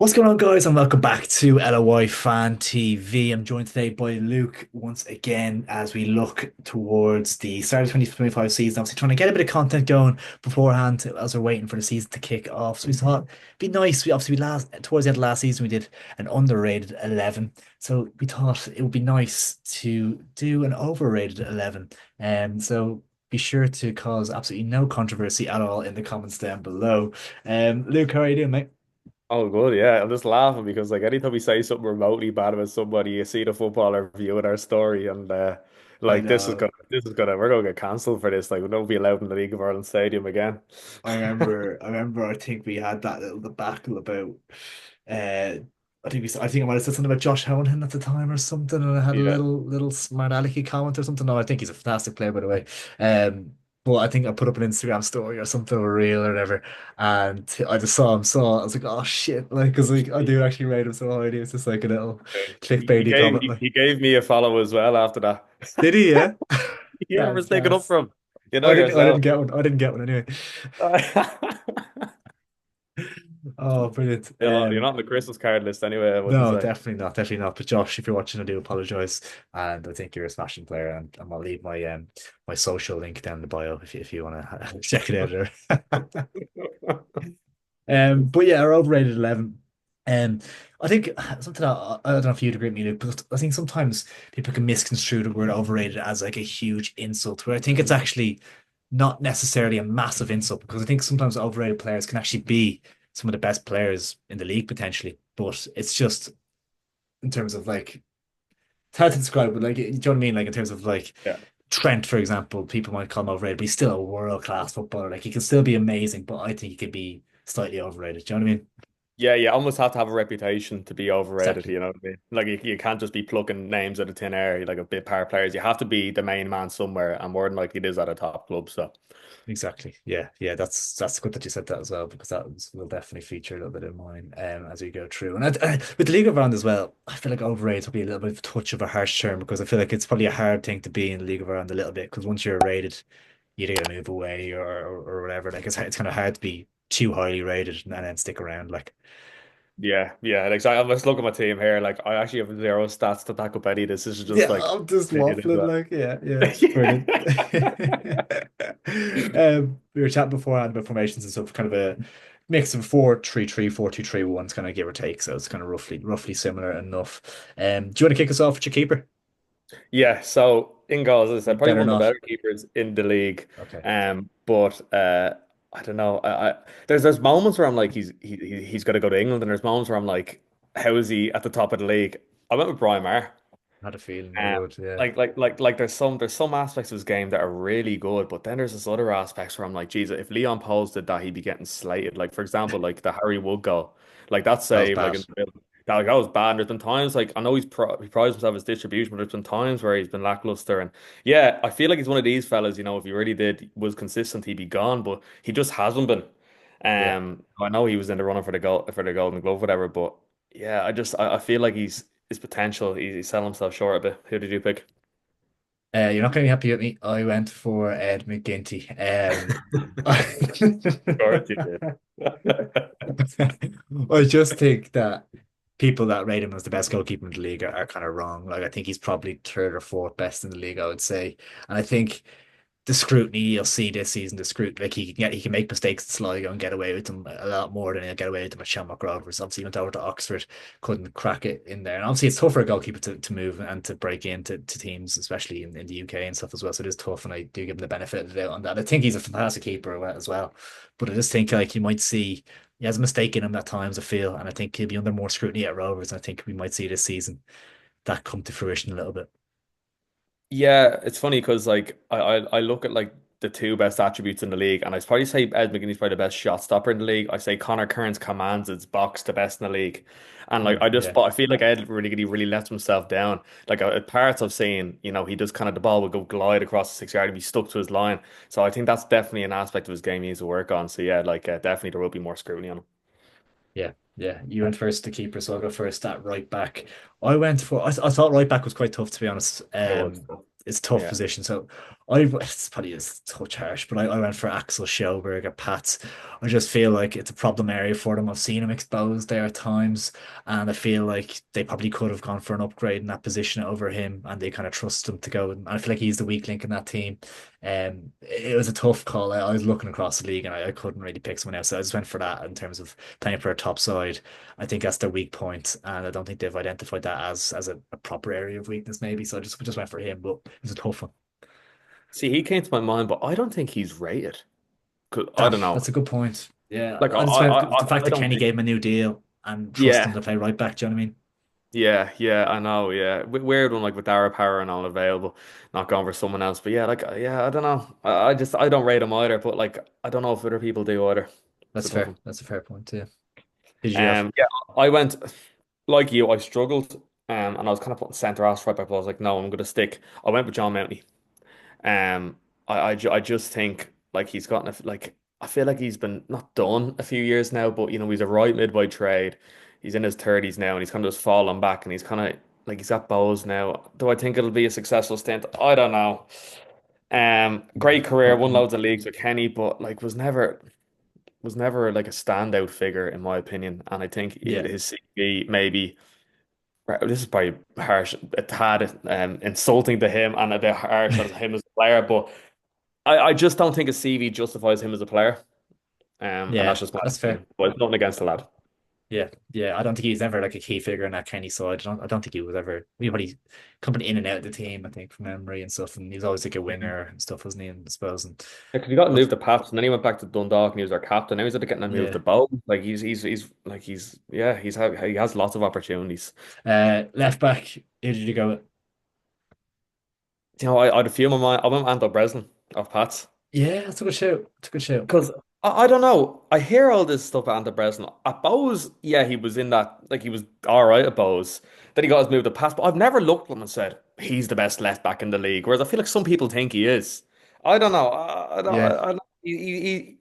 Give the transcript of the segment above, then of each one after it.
What's going on, guys, and welcome back to LOI Fan TV. I'm joined today by Luke once again as we look towards the start of 2025 season. Obviously, trying to get a bit of content going beforehand as we're waiting for the season to kick off. So we thought it'd be nice. We last towards the end of last season we did an underrated 11. So we thought it would be nice to do an overrated 11. So be sure to cause absolutely no controversy at all in the comments down below. Luke, how are you doing, mate? Oh, good. Yeah, I'm just laughing because like anytime we say something remotely bad about somebody, you see the footballer viewing our story, and I like know. this is gonna, we're gonna get cancelled for this. Like, we don't be allowed in the League of Ireland Stadium again. I think we had that little debacle about, I think I might have said something about Josh Honehan at the time or something, and I had a Yeah. little smart alecky comment or something. No, I think he's a fantastic player, by the way. But I think I put up an Instagram story or something or a reel or whatever, and I just I was like, oh shit, like, because like I do actually rate him so highly. It's just like a little clickbaity comment, like, He gave me a follow as well after that. did he? Yeah, Yeah, we're that's sticking up gas. for him. You know I didn't yourself. get one. I didn't get one anyway. Oh, brilliant. You're not on the Christmas card list anyway, I wouldn't No, say. definitely not. Definitely not. But Josh, if you're watching, I do apologize. And I think you're a smashing player. And I'll leave my social link down in the bio if you want to check it out there. But yeah, our overrated 11. Um, I think something I don't know if you'd agree with me, Luke, but I think sometimes people can misconstrue the word overrated as like a huge insult, where I think it's actually not necessarily a massive insult because I think sometimes overrated players can actually be some of the best players in the league potentially. But it's just in terms of like it's hard to describe, but like you know what I mean? Like in terms of like Yeah. Trent, for example, people might call him overrated, but he's still a world class footballer. Like he can still be amazing, but I think he could be slightly overrated. Do you know what I mean? Yeah, you almost have to have a reputation to be overrated, Exactly. you know what I mean? Like you can't just be plucking names out of thin air, like a bit power players. You have to be the main man somewhere, and more than likely it is at a top club. So Exactly. Yeah. Yeah. That's good that you said that as well, because will definitely feature a little bit in mine as we go through. And with the League of Ireland as well, I feel like overrated will be a little bit of a touch of a harsh term because I feel like it's probably a hard thing to be in the League of Ireland a little bit because once you're rated, you either gotta move away or whatever. Like it's kind of hard to be too highly rated and then stick around. Like, yeah, yeah. Like, so I'm just looking at my team here. Like, I actually have zero stats to back up any. This is just yeah, like I'm just opinion as waffling. well. Like, yeah, brilliant. Yeah. We were chatting beforehand about formations and stuff, kind of a mix of 4-3-3, 4-2-3-1, kind of give or take. So it's kind of roughly similar enough. Do you want to kick us off with your keeper? Yeah, so in goals, as I said, probably Better one of the not. better keepers in the league. Okay. But I don't know. There's moments where I'm like he's got to go to England, and there's moments where I'm like, how is he at the top of the league? I went with Brian Maher. Had a feeling you would, yeah. Like there's some aspects of his game that are really good, but then there's this other aspects where I'm like, Jesus, if Leon Poles did that, he'd be getting slated. Like, for example, like the Harry Wood goal, like that That was save, like bad. in the middle, that was bad. And there's been times like I know he prides himself his distribution, but there's been times where he's been lackluster. And yeah, I feel like he's one of these fellas. If he really did was consistent, he'd be gone, but he just hasn't been. Yeah. I know he was in the running for the Golden Glove, whatever, but yeah, I feel like he's his potential. He's selling himself short a bit. Who did you pick? You're not going to be happy with me. I went for Ed McGinty. Of course you did. I just think that people that rate him as the best goalkeeper in the league are kind of wrong. Like I think he's probably third or fourth best in the league, I would say. And I think the scrutiny you'll see this season, the scrutiny, like he can make mistakes at Sligo and get away with them a lot more than he'll get away with them at Shamrock Rovers. Obviously, he went over to Oxford, couldn't crack it in there. And obviously, it's tough for a goalkeeper to move and to break into teams, especially in the UK and stuff as well. So it is tough, and I do give him the benefit of the doubt on that. I think he's a fantastic keeper as well, but I just think like you might see he has a mistake in him at times, I feel, and I think he'll be under more scrutiny at Rovers. And I think we might see this season that come to fruition a little bit. Yeah, it's funny because like I look at like the two best attributes in the league, and I'd probably say Ed McGinney's probably the best shot stopper in the league. I say Connor Kearns commands his box the best in the league, and like Yeah. I feel like Ed really lets himself down. Like at parts I've seen, he does kind of the ball would go glide across the 6 yard and be stuck to his line. So I think that's definitely an aspect of his game he needs to work on. So yeah, like definitely there will be more scrutiny on him. Yeah, yeah. You went first to keeper, so I'll go first at right back. I thought right back was quite tough to be honest. It was, It's a tough yeah. position. So it's probably a touch harsh, but I went for Axel Sjoberg at Pats. I just feel like it's a problem area for them. I've seen him exposed there at times, and I feel like they probably could have gone for an upgrade in that position over him, and they kind of trust him to go. And I feel like he's the weak link in that team. It was a tough call. I was looking across the league, and I couldn't really pick someone else. So I just went for that in terms of playing for a top side. I think that's their weak point, and I don't think they've identified that as a proper area of weakness, maybe. So I just went for him, but it was a tough one. See, he came to my mind, but I don't think he's rated. 'Cause I don't That's know. a good point. Yeah, Like I just went the fact I that don't Kenny think. gave him a new deal and trust him Yeah, to play right back. Do you know what I mean? yeah, I know. Yeah, weird one like with Dara Power and all available, not going for someone else. But yeah, I don't know. I don't rate him either. But like, I don't know if other people do either. It's a That's tough fair. one. That's a fair point too. Did you have? Yeah, I went like you. I struggled, and I was kind of putting centre half right back. But I was like, no, I'm going to stick. I went with John Mountney. I just think like he's gotten like I feel like he's been not done a few years now, but he's a right mid by trade. He's in his 30s now, and he's kind of just fallen back, and he's kind of like he's at Bowes now. Do I think it'll be a successful stint? I don't know. Great career, Fair won point. loads of leagues with Kenny, but like was never like a standout figure in my opinion. And I think Yeah, his CV maybe this is probably harsh, a tad insulting to him and a bit harsh as him as a player, but I just don't think a CV justifies him as a player. And yeah, that's just my that's fair. opinion. But nothing against the lad. Yeah, yeah. I don't think he's ever like a key figure in that Kenny side. I don't think he was ever. He coming in and out of the team. I think from memory and stuff, and he's always like a Mhm. winner and stuff, wasn't he? And disposing. Yeah, 'cause he got But moved to Pats and then he went back to Dundalk and he was our captain. Now he's getting a move to yeah, Bow. Like he's like he has lots of opportunities. left back. Who did you go with? I had a few in my mind. I went with Anto Breslin of Pats. Yeah, that's a good shout. It's a good shout. Because I don't know. I hear all this stuff at Anto Breslin. At Bowes, yeah, he was in that, like he was all right at Bowes. Then he got his move to Pats, but I've never looked at him and said, he's the best left back in the league. Whereas I feel like some people think he is. I don't know. Yeah.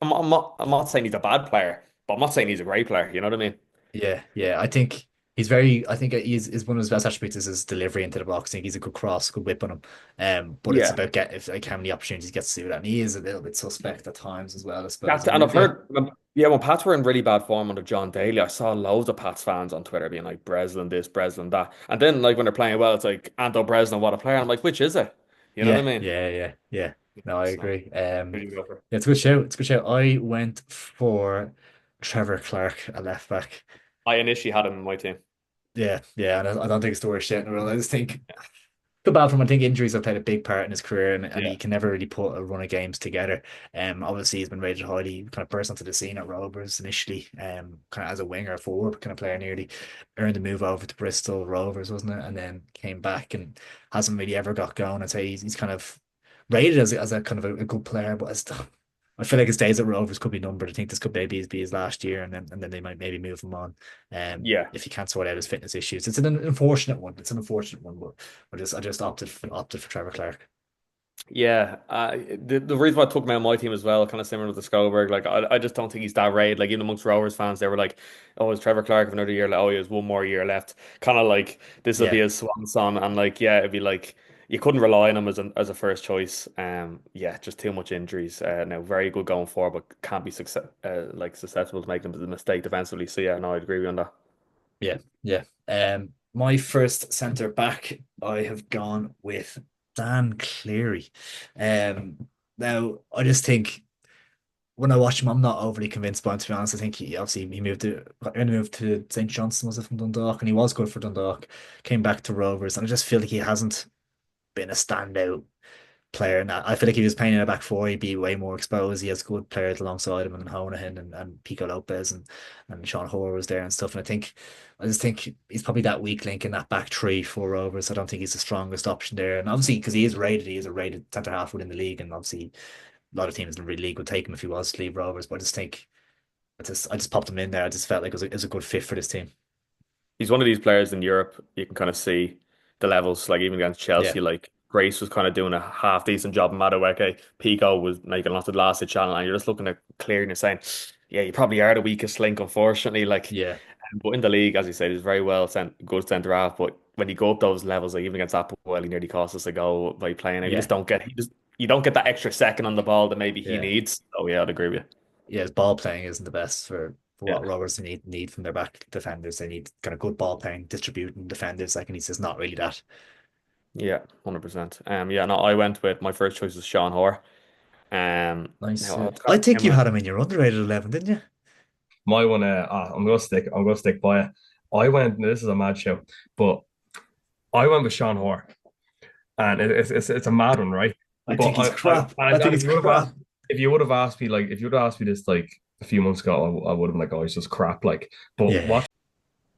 I'm not saying he's a bad player, but I'm not saying he's a great player. You know what I mean? Yeah, yeah. I think he's very. I think is one of his best attributes is his delivery into the box. I think he's a good cross, good whip on him. But it's Yeah. about get if like how many opportunities he gets to do that. And he is a little bit suspect at times as well, I suppose. That's And and I've yeah, heard yeah, when Pats were in really bad form under John Daly, I saw loads of Pats fans on Twitter being like Breslin this, Breslin that. And then like when they're playing well, it's like Anto Breslin, what a player. I'm like, which is it? You know what I yeah, mean? yeah, yeah, yeah. No, I So agree. who do you go for? Yeah, it's a good show. It's a good show. I went for Trevor Clark, a left back. I initially had him in my team. Yeah, yeah, and I don't think it's the worst shit in the world. I just think feel bad for him. I think injuries have played a big part in his career, and Yeah. he can never really put a run of games together. Obviously he's been rated highly, kind of burst onto the scene at Rovers initially, kind of as a winger, forward kind of player, nearly earned the move over to Bristol Rovers, wasn't it? And then came back and hasn't really ever got going. I'd say he's kind of rated as a kind of a good player, but I feel like his days at Rovers could be numbered. I think this could maybe be his last year, and then they might maybe move him on. Yeah. If he can't sort out his fitness issues, it's an unfortunate one. It's an unfortunate one, but I just opted for Trevor Clark. Yeah, the reason why I took him out of my team as well, kind of similar to Scoberg, like I just don't think he's that rated. Like even amongst Rovers fans, they were like, "Oh, is Trevor Clark have another year? Like, oh, he has one more year left." Kind of like this will be Yeah, his swan song, and like yeah, it'd be like you couldn't rely on him as a first choice. Yeah, just too much injuries. Now very good going forward, but can't be susceptible to making a mistake defensively. So yeah, no, I'd agree with you on that. yeah, yeah. My first centre back, I have gone with Dan Cleary. Now I just think when I watch him, I'm not overly convinced by him, to be honest. I think he obviously he moved to St. Johnstone, was it, from Dundalk, and he was good for Dundalk. Came back to Rovers, and I just feel like he hasn't been a standout player. And I feel like if he was playing in a back four, he'd be way more exposed. He has good players alongside him, and Honohan and Pico Lopez and Sean Hoare was there and stuff. And I just think he's probably that weak link in that back three for Rovers. I don't think he's the strongest option there. And obviously, because he is a rated centre half within the league, and obviously a lot of teams in the league would take him if he was to leave Rovers. But I just think I just popped him in there. I just felt like it was a good fit for this team. He's one of these players in Europe. You can kind of see the levels, like even against Yeah, Chelsea, like Grace was kind of doing a half decent job in Madueke. Pico was making lots of last channel, and you're just looking at clear and you're saying, yeah, you probably are the weakest link, unfortunately. Like, yeah, but in the league, as you said, he's very well sent, good centre half. But when you go up those levels, like even against Apple, well, he nearly cost us a goal by playing. You yeah. just don't get. He just you don't get that extra second on the ball that maybe he Yeah. needs. Oh yeah, I'd agree with you. Yeah, his ball playing isn't the best for Yeah, what Rovers need from their back defenders. They need kind of good ball playing, distributing defenders. Like, and he's just not really that. yeah, 100%. Yeah, no, I went with my first choice was Sean Hoare. Nice. Now Yeah. I've I got think him you at had him in your underrated 11, didn't you? My one, I'm gonna stick by it. I went. This is a mad show, but I went with Sean Hoare, and it's a mad one, right? I But think he's crap. I and think if he's you would have crap. asked if you would have asked me this like a few months ago, I would have been like, oh, he's just crap. Like, but Yeah. watch.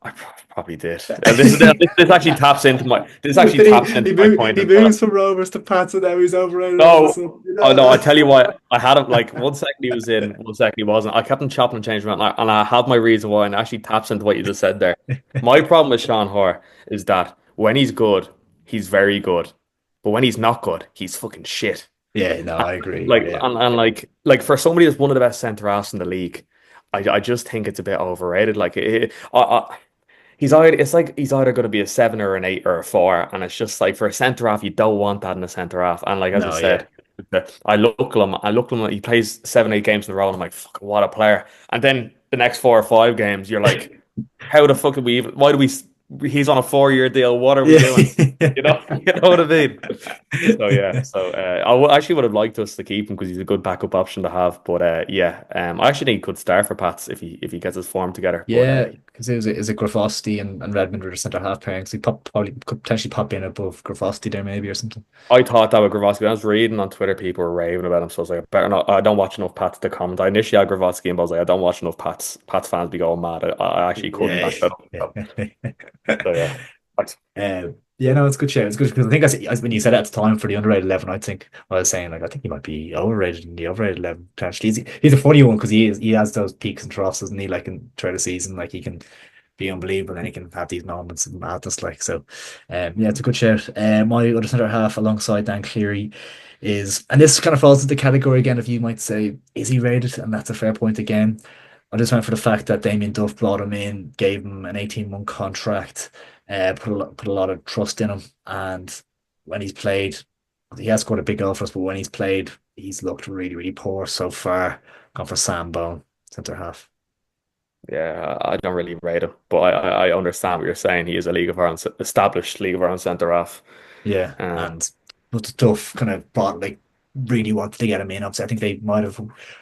I probably did. This actually taps into my this actually he, taps into he, my moved, point he as well. moves from Rovers to Pats and now he's overrated all of a No, sudden. oh no, I tell you what, I had him like 1 second he was in, 1 second he wasn't. I kept him chopping and changing around, and I had my reason why, and it actually taps into what you just said there. My problem with Sean Hoare is that when he's good, he's very good, but when he's not good, he's fucking shit. Yeah, no, I agree. Like Yeah. and like for somebody that's one of the best centre halves in the league, I just think it's a bit overrated. He's either it's like he's either going to be a 7 or an 8 or a 4, and it's just like for a centre half, you don't want that in a centre half. And like as I No, yeah. said, I look at him, he plays 7, 8 games in a row, and I'm like, fuck, what a player. And then the next 4 or 5 games, you're like, how the fuck did we even? Why do we? He's on a 4-year deal. What are we doing? Yeah. You know what I mean? So yeah, so actually would have liked us to keep him because he's a good backup option to have. But yeah, I actually think he could start for Pats if he gets his form together. But Yeah, because it was a Graffosti and Redmond were the centre half pairing, so he probably could potentially pop in above Graffosti there maybe or something. I thought that with Gravoski. I was reading on Twitter, people were raving about him, so I was like, I better not. I don't watch enough Pats to comment. I initially had Gravoski, and I was like, I don't watch enough Pats fans be going mad. I actually couldn't Yeah, back that yeah. up. So yeah, Thanks. Yeah, no, it's good share. It's good because I think when you said it at the time for the underrated 11, I was saying like I think he might be overrated in the overrated 11 potentially. He's a funny one because he has those peaks and troughs, doesn't he? Like in throughout the season, like he can be unbelievable and he can have these moments of madness. Like so, yeah, it's a good shout. My other centre half alongside Dan Cleary is, and this kind of falls into the category again. If you might say, is he rated? And that's a fair point again. I just went for the fact that Damien Duff brought him in, gave him an 18-month contract, put a lot of trust in him, and when he's played, he has scored a big goal for us. But when he's played, he's looked really, really poor so far. Gone for Sam Bone, centre half. Yeah, I don't really rate him, but I understand what you're saying. He is a League of Ireland established League of Ireland centre half. Yeah, Uh, and but the Duff kind of brought like really wanted to get him in. Obviously, I think they might have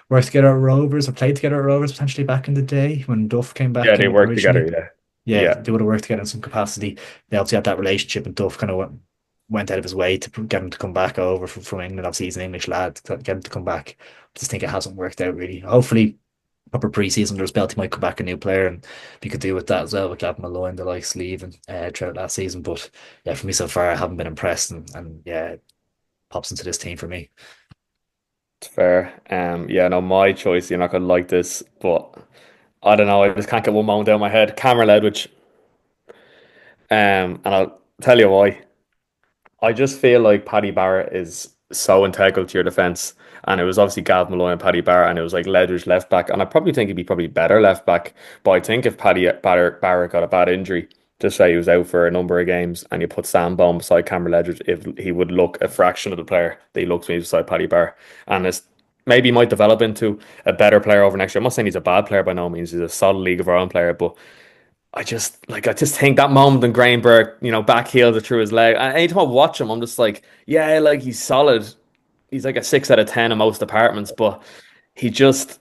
worked together at Rovers or played together at Rovers potentially back in the day when Duff came yeah, back they in work together. originally. Yeah, Yeah, yeah. they would have worked together in some capacity. They obviously had that relationship, and Duff kind of went out of his way to get him to come back over from England. Obviously, he's an English lad to get him to come back. I just think it hasn't worked out really. Hopefully, proper preseason under his belt, he might come back a new player, and we could do with that as well with Gavin Malloy and the likes leaving throughout last season. But yeah, for me so far, I haven't been impressed, and yeah, pops into this team for me. It's fair. Yeah, no, my choice. You're not gonna like this, but I don't know. I just can't get one moment down my head. Cameron Ledwidge. And I'll tell you why. I just feel like Paddy Barrett is so integral to your defense. And it was obviously Gav Malloy and Paddy Barrett, and it was like Ledridge left back. And I probably think he'd be probably better left back. But I think if Barrett got a bad injury, just say he was out for a number of games, and you put Sam Bone beside Cameron Ledridge, if he would look a fraction of the player that he looks to me beside Paddy Barrett. And it's maybe he might develop into a better player over next year. I'm not saying he's a bad player by no means. He's a solid League of Our Own player, but I just think that moment in Grainberg, backheeled it through his leg. And anytime I watch him, I'm just like, yeah, like he's solid. He's like a 6 out of 10 in most departments, but he just,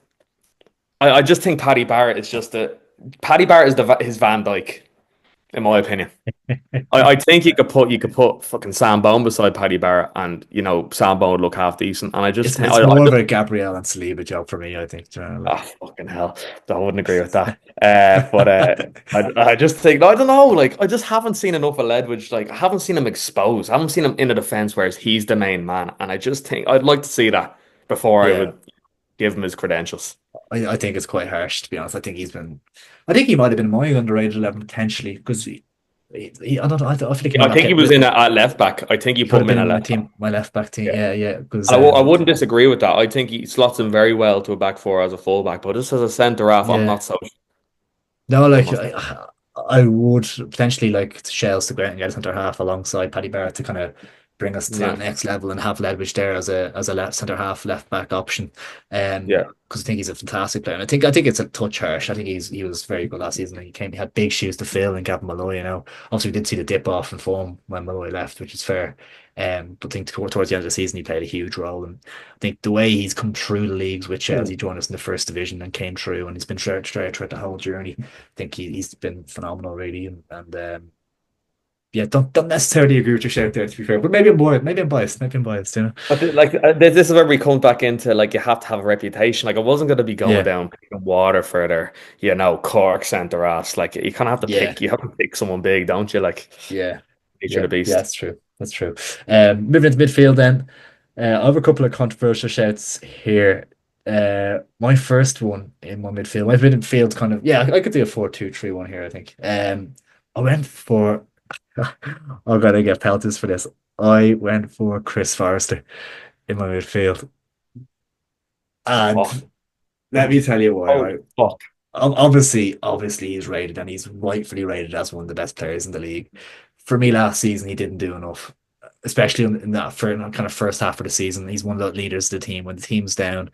I just think Paddy Barrett is his Van Dyke, in my opinion. I think you could put fucking Sam Bone beside Paddy Barrett, and Sam Bone would look half decent. And I just It's think it's more of a Gabriel and Saliba job for me, I think. ah, fucking hell. I wouldn't agree with that. But I just think, I don't know, like, I just haven't seen enough of Ledwidge. Like, I haven't seen him exposed. I haven't seen him in a defense whereas he's the main man. And I just think I'd like to see that before I Yeah, would give him his credentials. I think it's quite harsh to be honest. I think he might have been my underrated 11 potentially because I don't know. I feel like he might I not think he get. was in at left back. I think you He could put have him in been at in my left back. team, my left back team. Yeah. Yeah, yeah. Because And I wouldn't disagree with that. I think he slots him very well to a back four as a fullback, but just as a centre half, I'm yeah, not so. no, I'm like not. I would potentially like Shells to go out and get a centre half alongside Paddy Barrett to kind of bring us to that Yeah. next level and have Ledwich there as a left centre half, left back option. Yeah. Because I think he's a fantastic player. And I think it's a touch harsh. I think he was very good last season. He had big shoes to fill in Gavin Malloy, you know. Obviously we did see the dip off in form when Malloy left, which is fair. But I think towards the end of the season he played a huge role. And I think the way he's come through the leagues with Chelsea, joined us in the first division and came through, and he's been straight throughout the whole journey. I think he's been phenomenal really. And yeah, don't necessarily agree with your shout there, to be fair. But maybe I'm biased, you know. But like this is where we come back into like you have to have a reputation. Like I wasn't going to be going Yeah, down picking water for their, Cork centre ass. Like you kind of have to yeah. pick. You have to pick someone big, don't you? Like Yeah, nature of yeah, the yeah, beast. that's true. That's true. Moving into midfield then. I have a couple of controversial shouts here. My first one in my midfield. My midfield kind of yeah, I could do a 4-2-3-1 here, I think. I went for I'm gonna get pelters for this. I went for Chris Forrester in my midfield. And Oh, let me tell you why, oh, right? fuck. Obviously he's rated and he's rightfully rated as one of the best players in the league. For me last season, he didn't do enough, especially in that kind of first half of the season. He's one of the leaders of the team. When the team's down,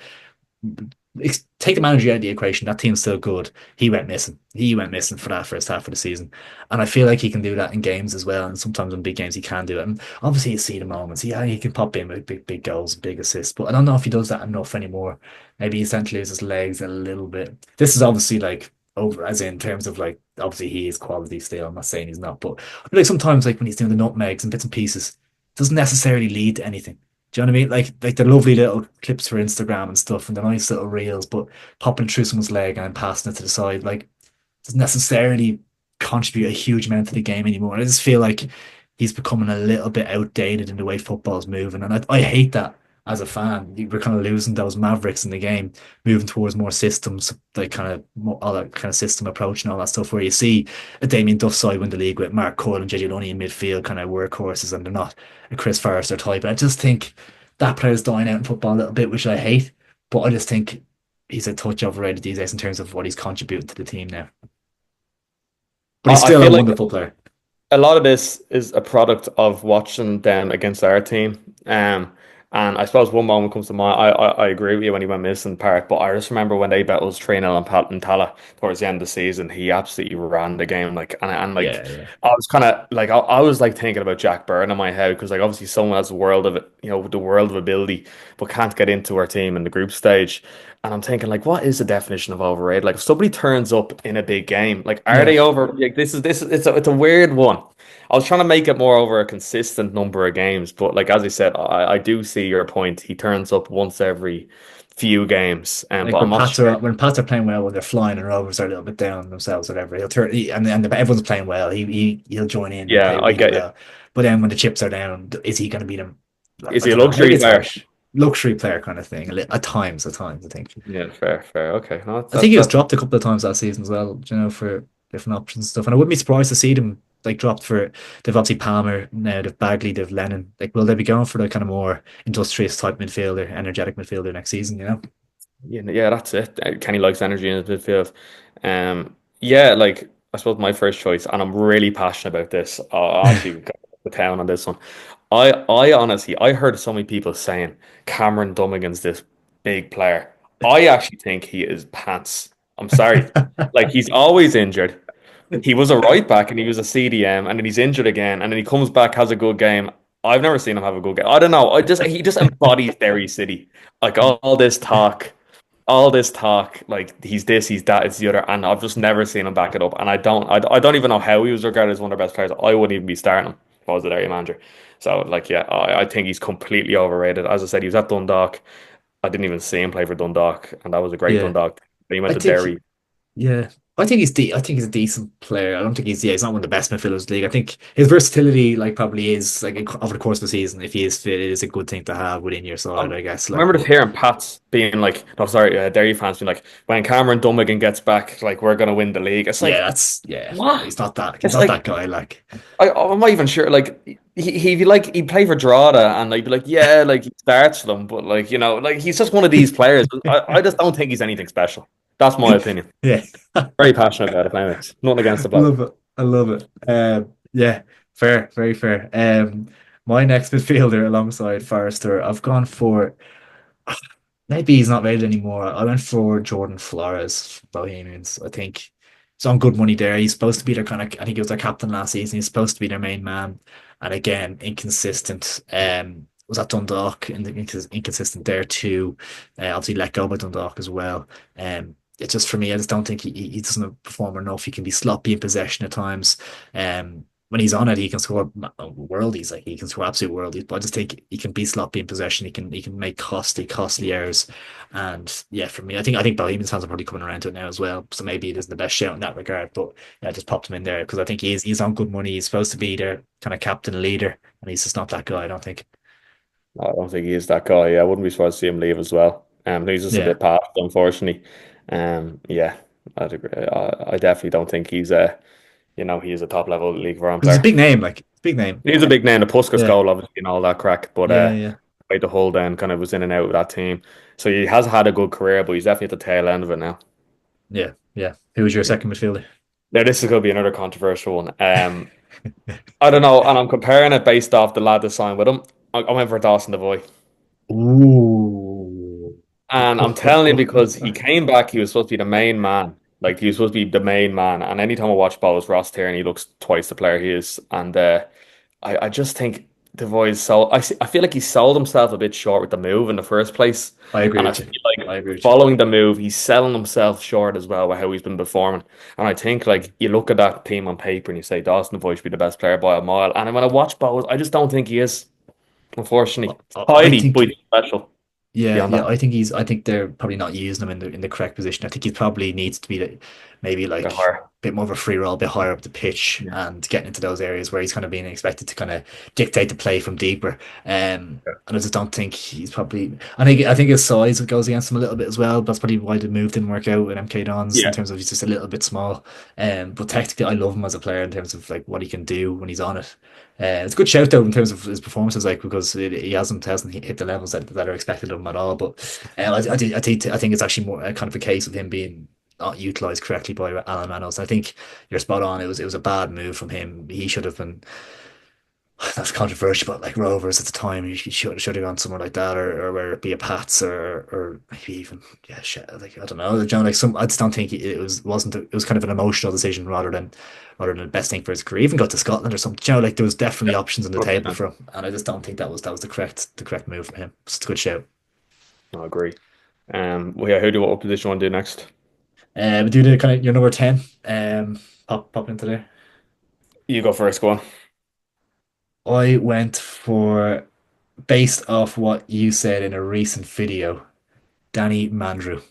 take the manager out of the equation. That team's still good. He went missing. He went missing for that first half of the season, and I feel like he can do that in games as well. And sometimes in big games, he can do it. And obviously, you see the moments. He can pop in with big goals, big assists. But I don't know if he does that enough anymore. Maybe he's starting to lose his legs a little bit. This is obviously like over, as in terms of like obviously he is quality still. I'm not saying he's not, but I feel like sometimes like when he's doing the nutmegs and bits and pieces, it doesn't necessarily lead to anything. Do you know what I mean? Like the lovely little clips for Instagram and stuff, and the nice little reels, but popping through someone's leg and passing it to the side, like doesn't necessarily contribute a huge amount to the game anymore. I just feel like he's becoming a little bit outdated in the way football's moving, and I hate that as a fan. We're kind of losing those mavericks in the game, moving towards more systems, like kind of more, all that kind of system approach and all that stuff. Where you see a Damien Duff side win the league with Mark Cole and JJ Lunny in midfield, kind of workhorses, and they're not a Chris Forrester type. And I just think that player's dying out in football a little bit, which I hate. But I just think he's a touch overrated these days in terms of what he's contributing to the team now. But he's I still a feel like wonderful player. a lot of this is a product of watching them against our team. And I suppose one moment comes to mind. I agree with you when he went missing part, but I just remember when they bet us 3-0 on Pat and Tala towards the end of the season, he absolutely ran the game. Like and like Yeah, yeah, I was kind of like I was like thinking about Jack Byrne in my head because like obviously someone has a world of it, the world of ability, but can't get into our team in the group stage. And I'm thinking, like, what is the definition of overrated? Like, if somebody turns up in a big game, like, are yeah. they over? Like, it's a weird one. I was trying to make it more over a consistent number of games, but like as I said, I do see your point. He turns up once every few games, Like but I'm not sure. When Pats are playing well, when they're flying and Rovers are a little bit down on themselves, whatever. And everyone's playing well. He'll join in and Yeah, play I really get you. well. But then when the chips are down, is he going to beat them? Is I he a don't know. Maybe luxury it's player? harsh. Luxury player kind of thing. At times, I think. Yeah, fair, fair. Okay, no, I think he was that's dropped a couple of times that season as well, for different options and stuff. And I wouldn't be surprised to see them like dropped for they've obviously Palmer now, they've Bagley, they've Lennon. Like will they be going for the kind of more industrious type midfielder, energetic midfielder next season, you know? yeah, that's it. Kenny likes energy in his midfield. Yeah, like I suppose my first choice, and I'm really passionate about this. I actually got the town on this one. I honestly, I heard so many people saying Cameron Dummigan's this big player. I actually think he is pants. I'm sorry. Like he's always injured. He was a right back and he was a CDM and then he's injured again and then he comes back, has a good game. I've never seen him have a good game. I don't know. He just embodies Derry City. Like all this talk, like he's this, he's that, it's the other, and I've just never seen him back it up. And I don't even know how he was regarded as one of the best players. I wouldn't even be starting him if I was the Derry manager. So, like, yeah, I think he's completely overrated. As I said, he was at Dundalk. I didn't even see him play for Dundalk, and that was a great Yeah. Dundalk. Then he went I to think Derry. Yeah, I think he's a decent player. I don't think he's not one of the best midfielders in the league. I think his versatility like probably is like over the course of the season. If he is fit, it is a good thing to have within your side, I guess. I Like, remember just but hearing Pats being like, no, sorry, Derry fans being like, when Cameron Dummigan gets back, like, we're going to win the league. It's yeah, like, no, what? he's It's not that like, guy. Like, I'm not even sure. Like he'd be like he'd play for Drogheda and like be like, yeah, like he starts for them, but like like he's just one of these players. I just don't think he's anything special. That's my opinion. yeah, Very passionate about it, anyways. Nothing against the bloke. love it. I love it. Yeah, fair, very fair. My next midfielder alongside Forrester, I've gone for maybe he's not rated anymore. I went for Jordan Flores, Bohemians. I think he's on good money there. He's supposed to be their kind of, I think he was their captain last season. He's supposed to be their main man. And again, inconsistent. Was at Dundalk, inconsistent there too. Obviously let go by Dundalk as well. It's just for me, I just don't think he doesn't perform enough. He can be sloppy in possession at times. When he's on it, he can score worldies. Like he can score absolute worldies. But I just think he can be sloppy in possession. He can make costly errors. And yeah, for me, I think Bohemians fans are probably coming around to it now as well. So maybe it isn't the best shout in that regard. But yeah, I just popped him in there because I think he's on good money. He's supposed to be their kind of captain leader, and he's just not that guy. I don't think. I don't think he is that guy. Yeah, I wouldn't be surprised to see him leave as well. He's just a Yeah, bit past, unfortunately. Yeah, I'd agree. I definitely don't think he's a top level League of Ireland because he's a player. big name. Like big name. He's a big name. The Puskas Yeah, goal, obviously, and all that crack, but yeah, yeah, way to hold down kind of was in and out of that team. So he has had a good career, but he's definitely at the tail end of it now. yeah, yeah. Who was your Yeah. second midfielder? Now this is going to be another controversial one. I don't know, and I'm comparing it based off the lad that signed with him. I went for Dawson Devoy. Ooh. And I'm telling you, because he came back, he was supposed to be the main man. Like he was supposed to be the main man. And anytime I watch Bowles Ross here, and he looks twice the player he is. And I just think Devoy's sold. I feel like he sold himself a bit short with the move in the first place. I agree And I with feel you. like I agree with you. following the move, he's selling himself short as well with how he's been performing. And I think like you look at that team on paper and you say Dawson Devoy should be the best player by a mile. And when I watch Bowles, I just don't think he is. Unfortunately, I tidy, but think he's special yeah, beyond yeah. that. I think they're probably not using him in the correct position. I think he probably needs to be maybe Bit like higher. a bit more of a free roll, a bit higher up the pitch, Yeah. and getting into those areas where he's kind of being expected to kind of dictate the play from deeper. And I just don't think he's probably. I think his size goes against him a little bit as well. That's probably why the move didn't work out with MK Dons in Yeah. terms of he's just a little bit small. But technically, I love him as a player in terms of like what he can do when he's on it. It's a good shout though in terms of his performances, like because he hasn't hit the levels that are expected of him at all. But I think it's actually more kind of a case of him being not utilized correctly by Alan Manos. I think you're spot on. It was a bad move from him. He should have been. That's controversial, but like Rovers at the time, he should have gone somewhere like that, or where it be a Pats, or maybe even yeah, shit, like I don't know, like some. I just don't think it was kind of an emotional decision rather than the best thing for his career. Even got to Scotland or something. Like there was definitely options on the table 100%. for him, and I just don't think that was the correct move for him. It's a good shout. I agree. Well, yeah, what position want to do next? We do the kind of your number 10. Pop into there. You go first, go on. I went for based off what you said in a recent video, Danny Mandrew.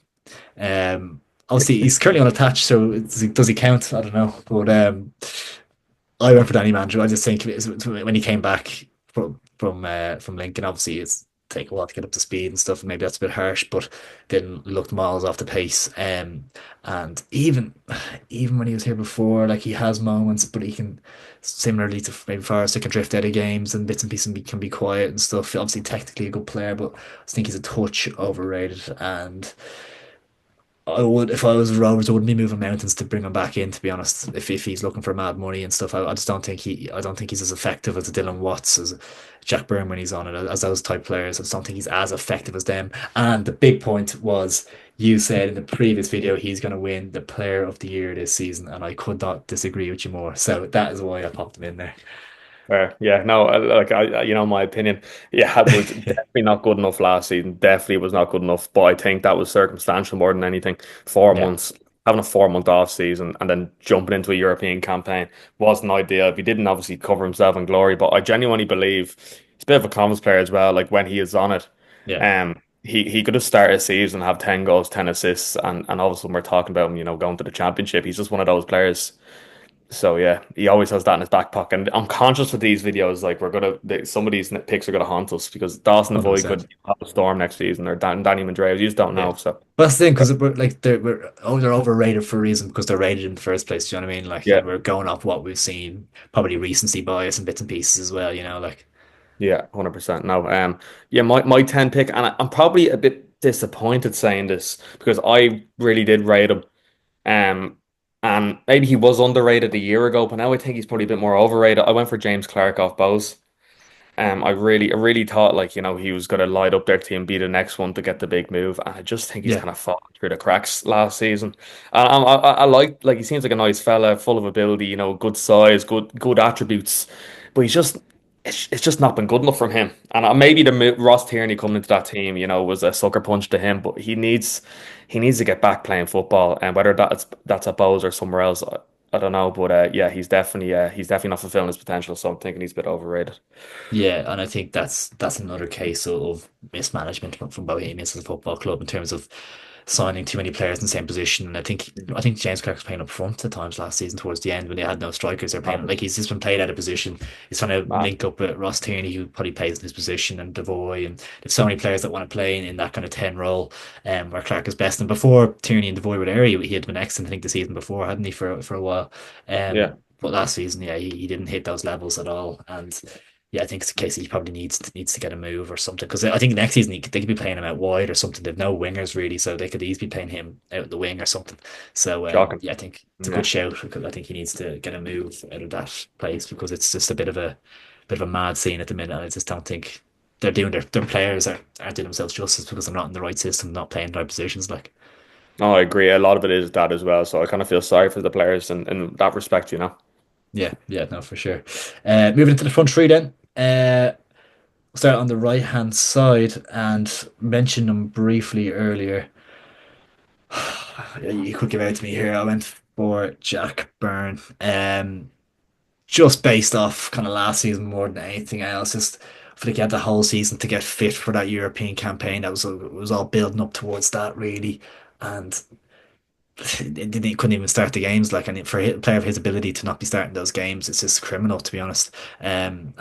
Obviously he's currently unattached, so does he count? I don't know, but I went for Danny Mandrew. I just think when he came back from Lincoln, obviously it's take a while to get up to speed and stuff, and maybe that's a bit harsh, but didn't look miles off the pace. And even when he was here before, like he has moments, but he can similarly to maybe Forrester can drift out of games and bits and pieces can be quiet and stuff. Obviously, technically a good player, but I think he's a touch overrated and. I would, if I was Rovers, I wouldn't be moving mountains to bring him back in. To be honest, if he's looking for mad money and stuff, I just don't think I don't think he's as effective as a Dylan Watts, as Jack Byrne when he's on it, as those type players. I just don't think he's as effective as them. And the big point was, you said in the previous video he's going to win the Player of the Year this season, and I could not disagree with you more. So that is why I popped him in there. Yeah, no, like my opinion, yeah, it was definitely not good enough last season. Definitely was not good enough, but I think that was circumstantial more than anything. Four Yeah, months, having a 4 month off season and then jumping into a European campaign wasn't ideal. He didn't obviously cover himself in glory, but I genuinely believe he's a bit of a confidence player as well. Like when he is on it, yeah. he could have started a season, have 10 goals, 10 assists, and all of a sudden we're talking about him, going to the championship. He's just one of those players. So yeah, he always has that in his back pocket. And I'm conscious with these videos, like some of these picks are gonna haunt us because Dawson Devoy 100%. could have a storm next season or Danny Mandreas. You just don't Yeah. know. So But that's the thing, because they're overrated for a reason because they're rated in the first place. Do you know what I mean? Like, yeah, and we're going off what we've seen, probably recency bias and bits and pieces as well. Like, yeah, 100%. No, yeah, my 10 pick, and I'm probably a bit disappointed saying this because I really did rate him. Um, and maybe he was underrated a year ago, but now I think he's probably a bit more overrated. I went for James Clark off Bowes. I really thought like he was going to light up their team, be the next one to get the big move, and I just think he's Yeah. kind of fallen through the cracks last season. And I like he seems like a nice fella, full of ability, good size, good attributes, but it's just not been good enough from him. And maybe Ross Tierney coming into that team, was a sucker punch to him, but he needs to get back playing football, and whether that's at Bowes or somewhere else. I don't know, but yeah, he's definitely not fulfilling his potential, so I'm thinking he's a bit overrated. Yeah, and I think that's another case of mismanagement from Bohemians as a football club in terms of signing too many players in the same position. And I think James Clark was playing up front at times last season towards the end when they had no strikers. They're playing like he's just been played out of position. He's trying to Mad. link up with Ross Tierney, who probably plays in his position, and Devoy, and there's so many players that want to play in that kind of 10 role, where Clark is best. And before Tierney and Devoy were there, he had been excellent. I think the season before, hadn't he, for a while? Yeah. But last season, yeah, he didn't hit those levels at all, and yeah, I think it's a case that he probably needs to get a move or something because I think next season they could be playing him out wide or something. They've no wingers really, so they could easily be playing him out the wing or something. So Shocking. yeah, I think it's a good Yeah. shout because I think he needs to get a move out of that place because it's just a bit of a mad scene at the minute. I just don't think they're doing their players aren't doing themselves justice because they're not in the right system, not playing the right positions. Like No, I agree. A lot of it is that as well. So I kind of feel sorry for the players in that respect. yeah, yeah, no, for sure. Moving into the front three then. Start on the right hand side and mention them briefly earlier. You could give out to me here. I went for Jack Byrne. Just based off kind of last season more than anything else. Just I feel like he had the whole season to get fit for that European campaign. It was all building up towards that really, and he couldn't even start the games. Like, and for a player of his ability to not be starting those games, it's just criminal to be honest. And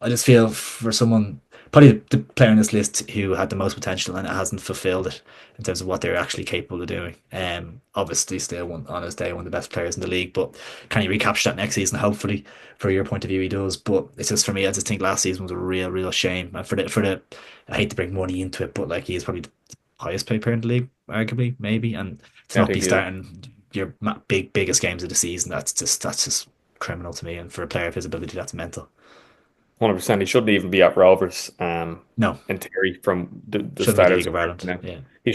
I just feel for someone, probably the player on this list who had the most potential and it hasn't fulfilled it in terms of what they're actually capable of doing. Obviously, still one on his day, one of the best players in the league. But can he recapture that next season? Hopefully, for your point of view, he does. But it's just for me, I just think last season was a real shame. And I hate to bring money into it, but like he is probably the highest paid player in the league, arguably, maybe, and to Yeah, I not be think he is. starting your biggest games of the season, that's just criminal to me. And for a player of his ability, that's mental. 100%. He shouldn't even be at Rovers, No, in theory, from the shouldn't be start the of League his of career Ireland. now. Yeah, He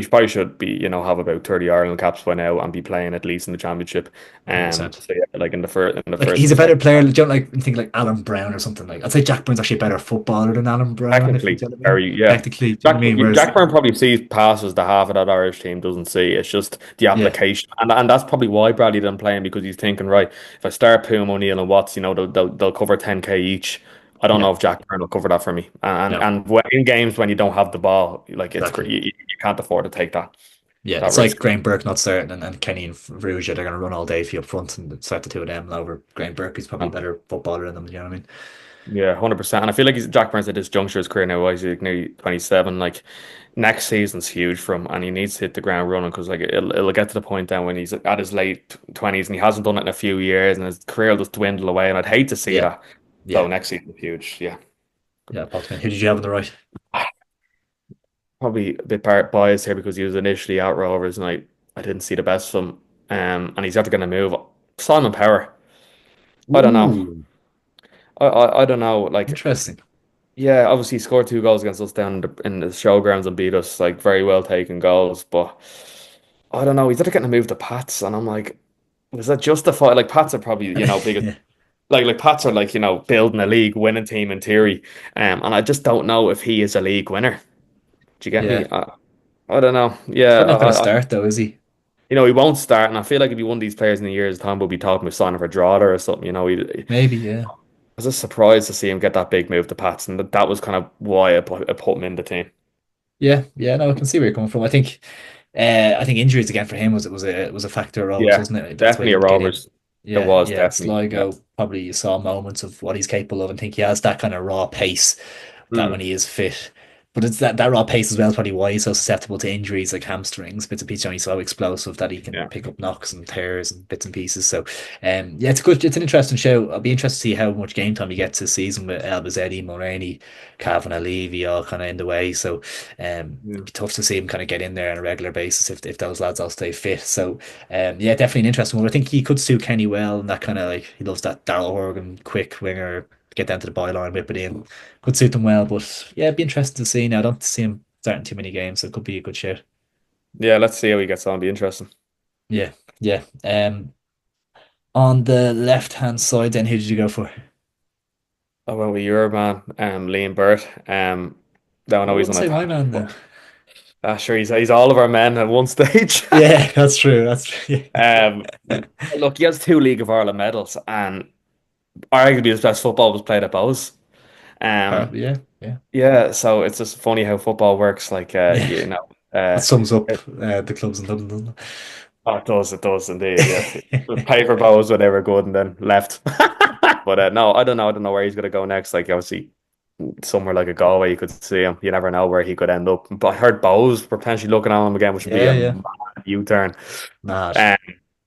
probably should be, have about 30 Ireland caps by now and be playing at least in the championship. 100%. So yeah, like in the Like first he's and a the better second. player. Don't like think like Alan Brown or something like. I'd say Jack Byrne's actually a better footballer than Alan Brown. If you Technically, know what I mean. very, yeah. Technically, do you know what I mean? Whereas, Jack Byrne probably sees passes the half of that Irish team doesn't see. It's just the yeah, application, and that's probably why Bradley didn't play him because he's thinking, right, if I start Puma O'Neill and Watts, they'll cover 10K each. I don't yeah, know if Jack Byrne will cover that for me. And no, and in games when you don't have the ball, like exactly. you can't afford to take Yeah, that it's like risk. Graham Burke not starting and Kenny and Rouge, they're going to run all day for you up front and start the two of them over Graham Burke, who's probably a better footballer than them. You know what I mean? Yeah, 100%. And I feel like Jack Burns at this juncture of his career now, he's like nearly 27. Like next season's huge for him, and he needs to hit the ground running because like it'll get to the point then when he's at his late 20s and he hasn't done it in a few years, and his career will just dwindle away. And I'd hate to see Yeah, that. So yeah, next season's huge. Yeah, yeah. Potman. Who did you have on the right? probably a bit biased here because he was initially at Rovers, and I didn't see the best of him. And he's after going to move. Simon Power. I don't know. Ooh, I don't know. Like. interesting. Yeah, obviously he scored 2 goals against us down in the showgrounds and beat us, like very well taken goals. But I don't know, he's either getting a move to Pats, and I'm like, was that justified? Like Pats are probably, biggest Yeah, like Pats are like, building a league winning team in theory. And I just don't know if he is a league winner. Do you get me? yeah. I don't know. He's Yeah, probably not going to start though, is he? he won't start, and I feel like if he won these players in a year's time, we'll be talking about signing for Drada or something. I Maybe, yeah. was just surprised to see him get that big move to Pats, and that was kind of why I put him in the team. Yeah, yeah, no, I can see where you're coming from. I think injuries again for him was a factor always, Yeah, wasn't it? That's why he definitely a didn't get in. Rovers. It Yeah, was yeah. definitely. Yeah. Sligo probably you saw moments of what he's capable of and think he has that kind of raw pace that when Mm, he is fit. But it's that raw pace as well is probably why he's so susceptible to injuries like hamstrings, bits and pieces. He's so explosive that he can yeah. pick up knocks and tears and bits and pieces. So, yeah, it's an interesting show. I'll be interested to see how much game time he gets this season with Albazzetti, Mulroney, Cavan Levy all kind of in the way. So, Yeah. it'd be tough to see him kind of get in there on a regular basis if those lads all stay fit. So, yeah, definitely an interesting one. I think he could suit Kenny well, and that kind of like he loves that Daryl Horgan quick winger get down to the byline, whip it in. Could suit them well, but yeah, it'd be interesting to see now. I don't see him starting too many games, so it could be a good shit. Yeah, let's see how he gets on. Be interesting. Yeah, yeah. On the left hand side, then who did you go for? Oh, well, with your man, Liam Burt. Now I I know he's wouldn't on say my attack, man but then. sure, he's all of our men at one stage. Yeah, that's true. That's true. Um, Look, he has two League of Ireland medals, and arguably his best football was played at Bows. Um, Yeah, yeah, yeah, so it's just funny how football works. Like, yeah. That sums up the clubs in Dublin, doesn't oh, it does indeed. Yeah, it? paid for Bows when they were good, and then left. But no, I don't know where he's gonna go next. Like, obviously, somewhere like a Galway, you could see him. You never know where he could end up. But I heard Bows were potentially looking at him again, which would be Yeah, a yeah. mad U-turn. Mad. Um,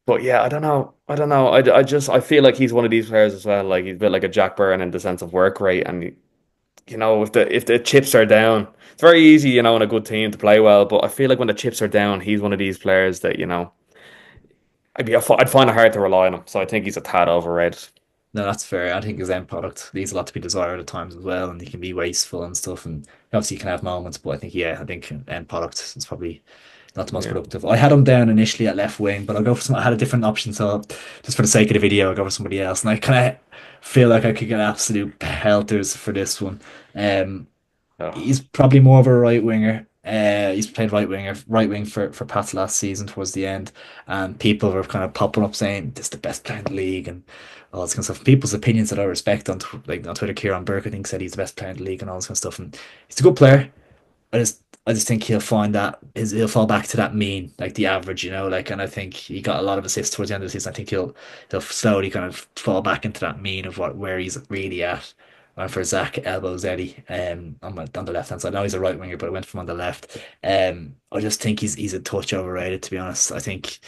but yeah, I don't know. I don't know. I feel like he's one of these players as well. Like he's a bit like a Jack Byrne in the sense of work rate, and if the chips are down, it's very easy, in a good team to play well. But I feel like when the chips are down, he's one of these players that I'd find it hard to rely on him. So I think he's a tad overrated. No, that's fair. I think his end product leaves a lot to be desired at times as well, and he can be wasteful and stuff. And obviously, you can have moments, but I think end product is probably not the most Yeah. productive. I had him down initially at left wing, but I'll go for some. I had a different option, so just for the sake of the video, I'll go for somebody else. And I kind of feel like I could get absolute pelters for this one. Um, Oh, he's probably more of a right winger. He's played right wing for Pats last season towards the end, and people were kind of popping up saying this is the best player in the league and all this kind of stuff. People's opinions that I respect like on Twitter, Kieran Burke I think said he's the best player in the league and all this kind of stuff. And he's a good player. I just think he'll find that he'll fall back to that mean, like the average, like, and I think he got a lot of assists towards the end of the season. I think he'll slowly kind of fall back into that mean of where he's really at. And for Zach elbows Eddie on the left hand side. Now he's a right winger, but I went from on the left. I just think he's a touch overrated to be honest. I think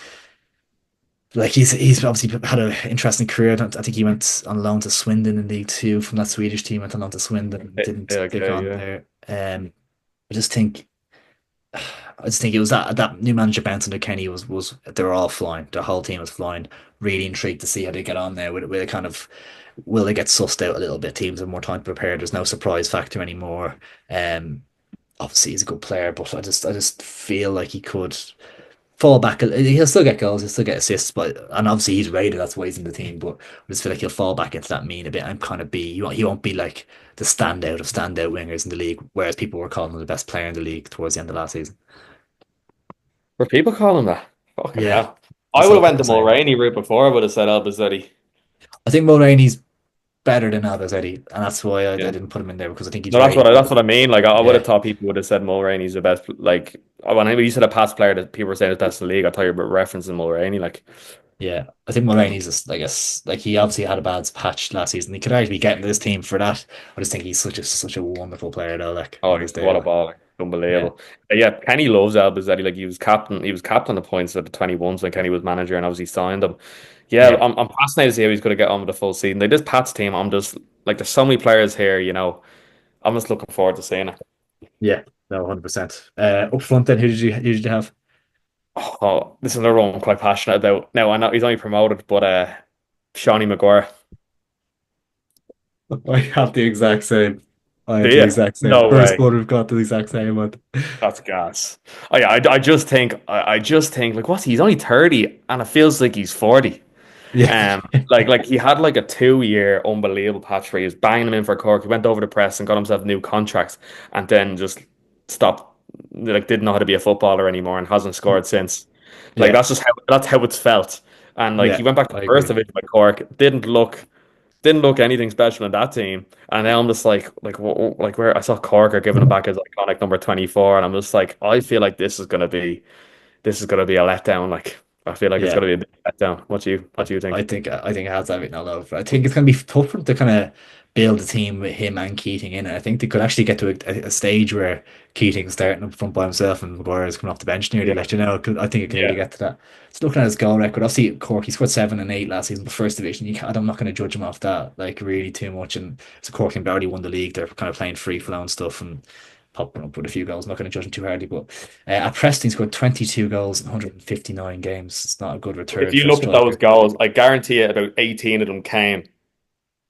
like he's obviously had an interesting career. I think he went on loan to Swindon in League Two from that Swedish team. Went on loan to Swindon, didn't stick okay, on yeah. there. I just think I just think it was that new manager Benson and Kenny was they were all flying. The whole team was flying. Really intrigued to see how they get on there. With a kind of will they get sussed out a little bit? Teams have more time to prepare. There's no surprise factor anymore. Um, Obviously he's a good player, but I just feel like he could fall back. He'll still get goals, he'll still get assists, but and obviously he's rated. That's why he's in the team. But I just feel like he'll fall back into that mean a bit and kind of be he won't be like the standout of standout wingers in the league, whereas people were calling him the best player in the league towards the end of last season. Were people calling that? Fucking Yeah, hell. I I would saw have went people the saying that. Mulroney route before. I would have said Albazetti. I think Mulroney's better than Albert Eddie, and that's why I Yeah. didn't put him in there because I think he's No, rated. that's what I mean. Like I would have Yeah, thought people would have said Mulroney's the best. Like when you said a past player that people were saying is best in the league, I thought you were referencing Mulroney. Like, yeah. I think Mulroney's just like like he obviously had a bad patch last season. He could actually be getting this team for that. I just think he's such a wonderful player though, like oh, on his day. what a Like, ball! Like, yeah, unbelievable. Yeah, Kenny loves Albazetti. Like he was captain. He was captain of points at the 21s when Kenny was manager, and obviously signed him. Yeah, yeah, I'm fascinated to see how he's going to get on with the full season. Like this Pats team, I'm just like there's so many players here. I'm just looking forward to seeing it. yeah. No, 100%. Up front, then who did you have? Oh, this is another one I'm quite passionate about. Now I know he's only promoted, but Shawnee Maguire. I have the exact same. I Do have the you? exact same. No First way. one we've got the exact same one. That's gas. Oh yeah, I just think like what's he's only 30 and it feels like he's 40. Yeah, Like he had like a 2 year unbelievable patch where he was banging them in for Cork. He went over the press and got himself new contracts and then just stopped like didn't know how to be a footballer anymore and hasn't scored since. Like yeah, that's how it's felt. And like he yeah. went back to I first agree. division with Cork, didn't look anything special in that team. And now I'm just like where I saw Cork are giving him back his iconic number 24, and I'm just like, I feel like this is gonna be a letdown. Like I feel like it's Yeah. gonna be a big letdown. What do you think? I think it has everything all over. I think it's going to be tough for them to kind of build a team with him and Keating in it. I think they could actually get to a stage where Keating's starting up front by himself and Maguire's coming off the bench nearly. Yeah, Like I think it can nearly yeah. get to that. Just looking at his goal record, obviously Cork he scored 7 and 8 last season, but first division. I'm not going to judge him off that like really too much. And it's a Cork team that already won the league. They're kind of playing free flow and stuff and popping up with a few goals. I'm not going to judge him too hardly, but at Preston, he scored 22 goals in 159 games. It's not a good If return you for a look at those striker. goals, I guarantee you about 18 of them came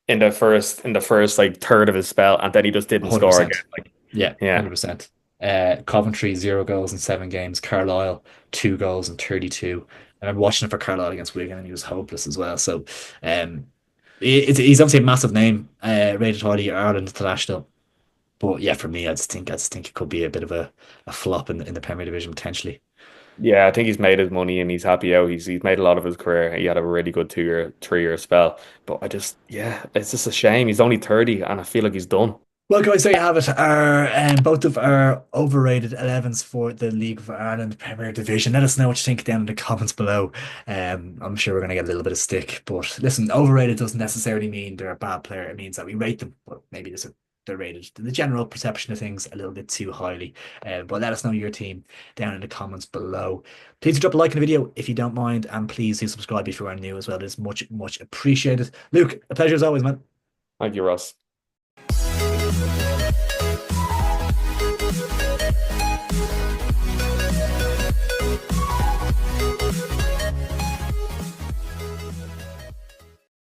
in the first like third of his spell, and then he just didn't score again. 100%. Like, Yeah, yeah, 100%. Coventry, 0 goals in 7 games. Carlisle, 2 goals in 32. And I'm watching it for Carlisle against Wigan, and he was hopeless as well. So, um, he's obviously a massive name, rated highly at Ireland international. But yeah, for me, I just think it could be a bit of a flop in the Premier Division potentially. yeah. I think he's made his money and he's happy out. He's made a lot of his career. He had a really good 2 year, 3 year spell. But I just, yeah, it's just a shame. He's only 30, and I feel like he's done. Well, guys, there you have it. Our both of our overrated 11s for the League of Ireland Premier Division. Let us know what you think down in the comments below. I'm sure we're going to get a little bit of stick, but listen, overrated doesn't necessarily mean they're a bad player. It means that we rate them, but maybe they're rated the general perception of things a little bit too highly. But let us know your team down in the comments below. Please do drop a like in the video if you don't mind, and please do subscribe if you are new as well. It is much, much appreciated. Luke, a pleasure as always, man. Thank you, Ross.